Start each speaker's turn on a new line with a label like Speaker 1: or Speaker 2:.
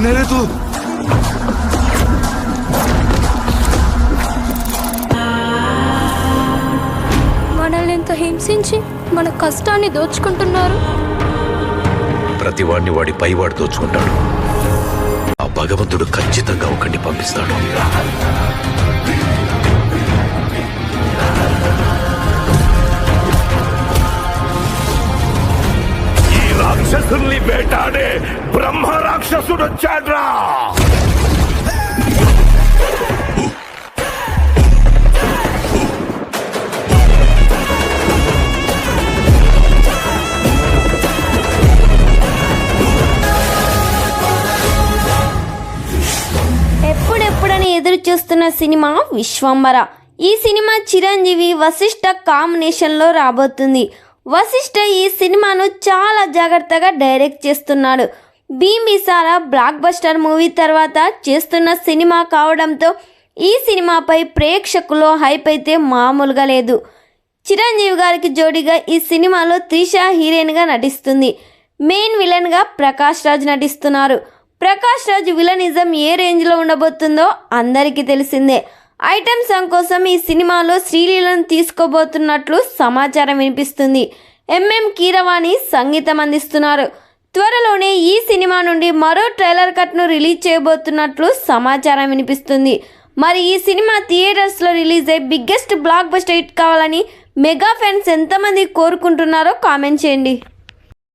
Speaker 1: कौन है रे तू?
Speaker 2: మనల్ని ఎంత హింసించి మన కష్టాన్ని దోచుకుంటున్నారు.
Speaker 3: ప్రతివాడిని వాడి పైవాడు దోచుకుంటాడు. ఆ భగవంతుడు ఖచ్చితంగా ఒకరిని పంపిస్తాడు.
Speaker 4: ఈ రాక్షసుల్ని వేటాడే బ్రహ్మ రాక్షసుడు వచ్చాడ్రా.
Speaker 5: ఎప్పుడెప్పుడని ఎదురు చూస్తున్న సినిమా విశ్వంబర. ఈ సినిమా చిరంజీవి వశిష్ఠ కాంబినేషన్లో రాబోతుంది. వశిష్ఠ ఈ సినిమాను చాలా జాగ్రత్తగా డైరెక్ట్ చేస్తున్నాడు. భీమిసారా బ్లాక్ బస్టర్ మూవీ తర్వాత చేస్తున్న సినిమా కావడంతో ఈ సినిమాపై ప్రేక్షకుల్లో హైప్ అయితే మామూలుగా లేదు. చిరంజీవి గారికి జోడీగా ఈ సినిమాలో త్రిష హీరోయిన్గా నటిస్తుంది. మెయిన్ విలన్గా ప్రకాష్ రాజ్ నటిస్తున్నారు. ప్రకాష్ రాజ్ విలనిజం ఏ రేంజ్లో ఉండబోతుందో అందరికీ తెలిసిందే. ఐటెం సాంగ్ కోసం ఈ సినిమాలో శ్రీలీలను తీసుకోబోతున్నట్లు సమాచారం వినిపిస్తుంది. ఎంఎం కీరవాణి సంగీతం అందిస్తున్నారు. త్వరలోనే ఈ సినిమా నుండి మరో ట్రైలర్ కట్ను రిలీజ్ చేయబోతున్నట్లు సమాచారం వినిపిస్తుంది. మరి ఈ సినిమా థియేటర్స్లో రిలీజ్ అయ్యి బిగ్గెస్ట్ బ్లాక్ బస్టర్ హిట్ కావాలని మెగా ఫ్యాన్స్ ఎంతమంది కోరుకుంటున్నారో కామెంట్ చేయండి.